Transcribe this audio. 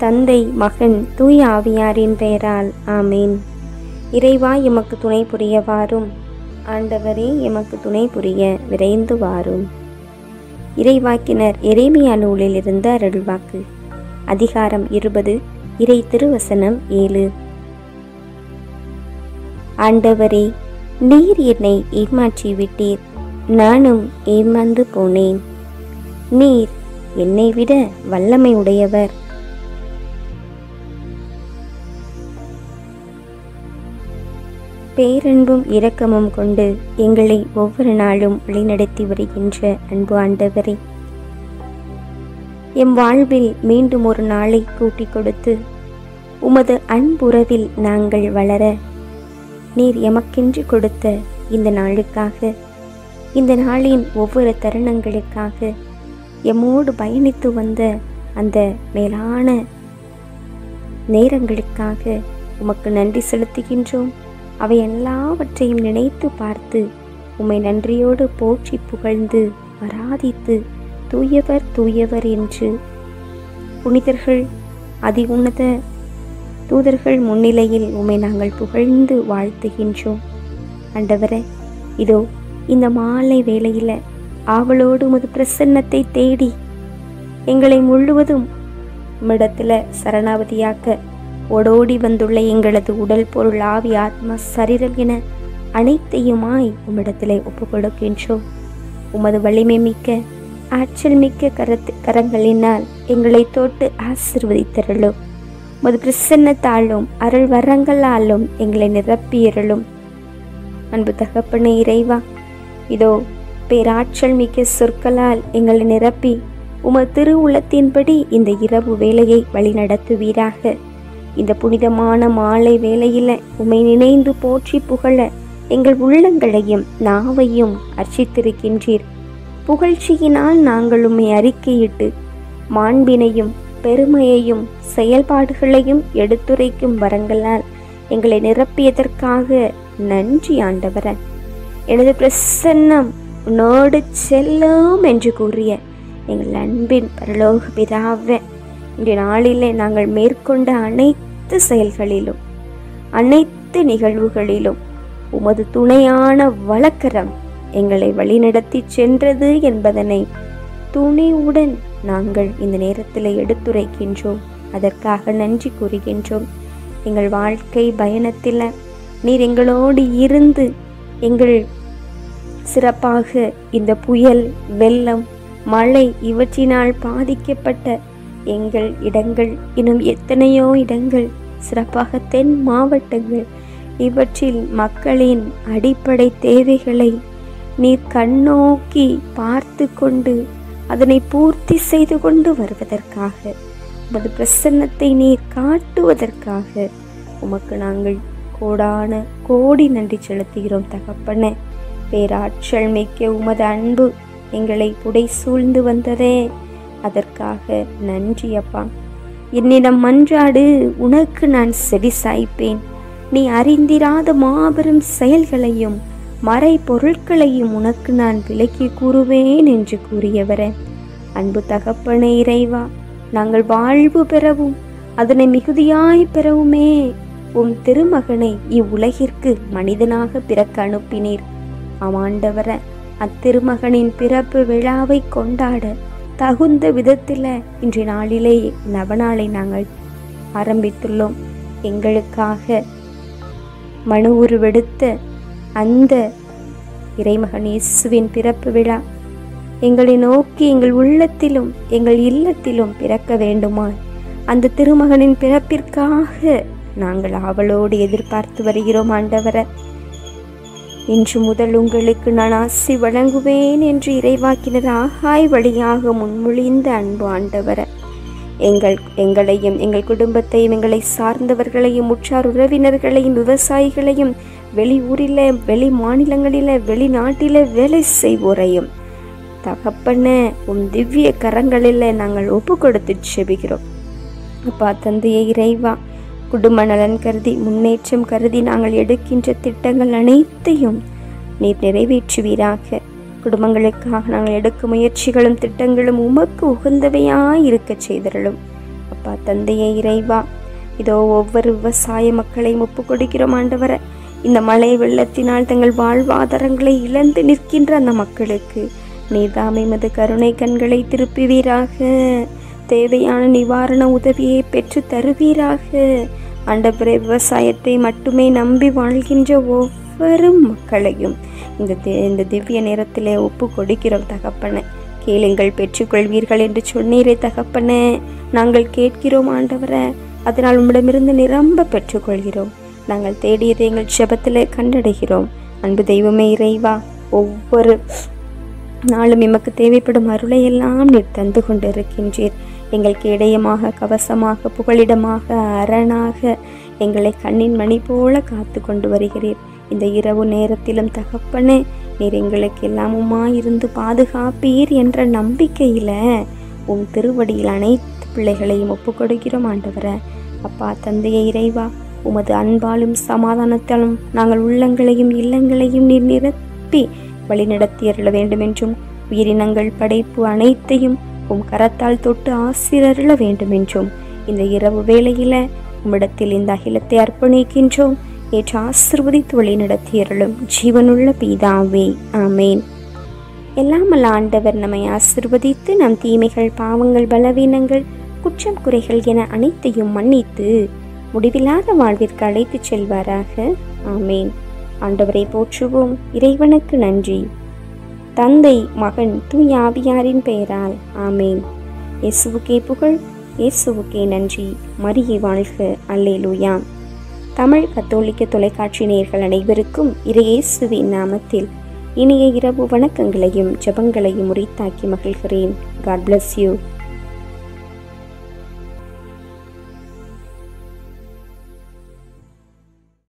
தந்தை, மகன், தூய ஆவியாரின் பெயரால் ஆமேன். இறைவா, எமக்கு துணை புரிய வாரும். ஆண்டவரே, எமக்கு துணை புரிய விரைந்து வாரும். இறைவாக்கினர் எரேமியா நூலில் இருந்த அருள்வாக்கு. அதிகாரம் 20, இறை திருவசனம் 7. ஆண்டவரே, நீர் என்னை ஏமாற்றி விட்டீர், நானும் ஏமாந்து போனேன். நீர் என்னை விட வல்லமை உடையவர். பேரன்பும் இரக்கமும் கொண்டு எங்களை ஒவ்வொரு நாளும் வழிநடத்தி வருகின்ற அன்பு ஆண்டவரே, எம் வாழ்வில் மீண்டும் ஒரு நாளை கூட்டிக் கொடுத்து உமது அன்புறவில் நாங்கள் வளர நீர் எமக்கென்று கொடுத்த இந்த நாளுக்காக, இந்த நாளின் ஒவ்வொரு தருணங்களுக்காக, எம்மோடு பயணித்து வந்த அந்த மேலான நேரங்களுக்காக உமக்கு நன்றி செலுத்துகின்றோம். அவை எல்லாவற்றையும் நினைத்து பார்த்து உம்மை நன்றியோடு போற்றி புகழ்ந்து ஆராதித்து தூயவர் தூயவர் என்று புனிதர்கள் அதி உன்னத தூதர்கள் முன்னிலையில் உம்மை நாங்கள் புகழ்ந்து வாழ்த்துகின்றோம். ஆண்டவரே, இதோ இந்த மாலை வேளையில ஆவலோடு உமது பிரசன்னத்தை தேடி எங்களை முழுவதும் உம்மிடத்துல சரணாவதியாக்க ஓடோடி வந்துள்ள எங்களது உடல், பொருள், ஆவி, ஆத்மா, சரீரம் என அனைத்தையுமாய் உம்மிடத்திலே ஒப்பு கொடுக்கின்றோம். உமது வலிமை மிக்க ஆற்றல் மிக்க கரங்களினால் எங்களை தொட்டு ஆசீர்வதித்தருளும். உமது பிரசன்னத்தாலும் அருள் வரங்களாலும் எங்களை நிரப்பியருளும். அன்பு தகப்பனே இறைவா, இதோ பேராற்றல் மிக்க சொற்களால் எங்களை நிரப்பி உமது திருவுளத்தின்படி இந்த இரவு வேளையை வழிநடத்துவீராக. இந்த புனிதமான மாலை வேளையில உம்மை நினைந்து போற்றி புகழ எங்கள் உள்ளங்களையும் நாவையும் அர்ச்சித்திருக்கின்றீர். புகழ்ச்சியினால் நாங்கள் உம்மை அறிக்கையிட்டு மாண்பினையும் பெருமையையும் செயல்பாடுகளையும் எடுத்துரைக்கும் வரங்களால் எங்களை நிரப்பியதற்காக நன்றி ஆண்டவரே. எனது பிரசன்னம் உன்னோடு செல்லும் என்று கூறிய எங்கள் அன்பின் பரலோக பிதாவே, இன்றைய நாளிலே நாங்கள் மேற்கொண்ட அனைத்து செயல்களிலும் அனைத்து நிகழ்வுகளிலும் உமது துணையான வழக்கரம் எங்களை வழிநடத்தி சென்றது என்பதனை துணிவுடன் நாங்கள் இந்த நேரத்தில் எடுத்துரைக்கின்றோம். அதற்காக நன்றி கூறுகின்றோம். எங்கள் வாழ்க்கை பயணத்தில் நீர் எங்களோடு இருந்து எங்கள் சிறப்பாக இந்த புயல், வெள்ளம், மழை இவற்றினால் பாதிக்கப்பட்ட எங்கள் இடங்கள், இன்னும் எத்தனையோ இடங்கள், சிறப்பாக தென் மாவட்டங்கள், இவற்றில் மக்களின் அடிப்படை தேவைகளை நீர் கண்ணோக்கி பார்த்து கொண்டு அதனை பூர்த்தி செய்து கொண்டு வருவதற்காக, உமது பிரசன்னத்தை நீர் காட்டுவதற்காக உமக்கு நாங்கள் கோடான கோடி நன்றி செலுத்துகிறோம் தகப்பனே. பேராற்றல் மிக்க உமது அன்பு எங்களை புடை சூழ்ந்து வந்ததே, அதற்காக நன்றி அப்பா. என்னிடம் மன்றாடு, உனக்கு நான் செவி சாய்ப்பேன். நீ அறிந்திராத மாபெரும் செயல்களையும் மறை பொருட்களையும் உனக்கு நான் விளக்கி கூறுவேன் என்று கூறியவரே. அன்பு தகப்பனே இறைவா, நாங்கள் வாழ்வு பெறவும் அதனை மிகுதியாய் பெறவுமே உம் திருமகனை இவ்வுலகிற்கு மனிதனாக பிறக்க அனுப்பினீர். ஆமாண்டவர, அத்திருமகனின் பிறப்பு விழாவை கொண்டாட தகுந்த விதத்தில் இன்றைய நாளிலே நவநாளை நாங்கள் ஆரம்பித்துள்ளோம். எங்களுக்காக மனு உருவெடுத்த அந்த இறைமகன் இயேசுவின் பிறப்பு விழா எங்களை நோக்கி எங்கள் உள்ளத்திலும் எங்கள் இல்லத்திலும் பிறக்க வேண்டுமா? அந்த திருமகனின் பிறப்பிற்காக நாங்கள் ஆவலோடு எதிர்பார்த்து வருகிறோம் ஆண்டவர. இன்று முதல் உங்களுக்கு நான் ஆசி வழங்குவேன் என்று இறைவாக்கினர் ஆகாய் வழியாக முன்மொழிந்த அன்பு ஆண்டவர, எங்களையும் எங்கள் குடும்பத்தையும் எங்களை சார்ந்தவர்களையும் உற்றார் உறவினர்களையும் விவசாயிகளையும் வெளியூரில் வெளி மாநிலங்களில் வெளிநாட்டில் வேலை செய்வோரையும் தகப்பன உம் திவ்ய கரங்களில் நாங்கள் ஒப்பு கொடுத்து செபிக்கிறோம். அப்பா தந்தையே இறைவா, குடும்ப நலன் கருதி முன்னேற்றம் கருதி நாங்கள் எடுக்கின்ற திட்டங்கள் அனைத்தையும் நீர் நிறைவேற்றுவீராக. குடும்பங்களுக்காக நாங்கள் எடுக்கும் முயற்சிகளும் திட்டங்களும் உமக்கு உகந்தவையாய் இருக்க செய்தருளும். அப்பா அப்பா தந்தையே இறைவா, இதோ ஒவ்வொரு விவசாய மக்களையும் ஒப்பு கொடுக்கிறோம் ஆண்டவரை. இந்த மழை வெள்ளத்தினால் தங்கள் வாழ்வாதாரங்களை இழந்து நிற்கின்ற அந்த மக்களுக்கு நீதாமே மது கருணை கண்களை திருப்புவீராக. தேவையான நிவாரண உதவியை பெற்று தருவீராக. ஆண்டவரே, விவசாயத்தை மட்டுமே நம்பி வாழ்கின்ற ஒவ்வொரு மக்களையும் இந்த திவ்ய நேரத்திலே ஒப்பு கொடுக்கிறோம் தகப்பனே. கேளுங்கள் பெற்றுக்கொள்வீர்கள் என்று சொன்னீரே தகப்பனே. நாங்கள் கேட்கிறோம் ஆண்டவரே, அதனால் உம்மிடமிருந்து நிரம்ப பெற்றுக்கொள்கிறோம். நாங்கள் தேடியதை எங்கள் ஜெபத்திலே கண்டடைகிறோம். அன்பு தெய்வமே இறைவா, ஒவ்வொரு நாளும் எமக்கு தேவைப்படும் அருளை எல்லாம் நீர் தந்து கொண்டிருக்கின்றீர். எங்களுக்கு இடையமாக, கவசமாக, புகலிடமாக, அரணாக எங்களை கண்ணின் மணி போல காத்து கொண்டு வருகிறீர். இந்த இரவு நேரத்திலும் தகப்பனே, நீர் எங்களுக்கு எல்லாமுமாயிருந்து பாதுகாப்பீர் என்ற நம்பிக்கையில திருவடியில் அனைத்து பிள்ளைகளையும் ஒப்பு கொடுக்கிறோம் ஆண்டவரை. அப்பா தந்தையை இறைவா, உமது அன்பாலும் சமாதானத்தாலும் நாங்கள் உள்ளங்களையும் இல்லங்களையும் நீர் நிரப்பி வழிநடத்தியருள வேண்டுமென்றும், உயிரினங்கள் படைப்பு அனைத்தையும் கரத்தால் தொட்டு ஆசீரருள வேண்டுமென்றும் இந்த இரவு வேளையில உம்மிடத்தில் இந்த அகிலத்தை அர்ப்பணிக்கின்றோம். ஏற்று ஆசீர்வதித்து வழிநடத்தியருளும் ஜீவனுள்ள பிதாவே, ஆமேன். எல்லாமல் ஆண்டவர் நம்மை ஆசீர்வதித்து நம் தீமைகள், பாவங்கள், பலவீனங்கள், குற்றம் குறைகள் என அனைத்தையும் மன்னித்து முடிவில்லாத வாழ்விற்கு அழைத்துச் செல்வாராக. ஆமேன். ஆண்டவரை போற்றுவோம். இறைவனுக்கு நன்றி. தந்தை, மகன், தூய ஆவியாரின் பெயரால் ஆமேன். இயேசுவுக்கே புகழ், இயேசுவுக்கே நன்றி. மரியே வாழ்க. அல்லேலூயா. தமிழ் கத்தோலிக்க தொலைக்காட்சி நேயர்கள் அனைவருக்கும் இயேசுவின் நாமத்தில் இனிய இரவு வணக்கங்களையும் ஜெபங்களையும் உரித்தாக்கி மகிழ்கிறேன். God bless you.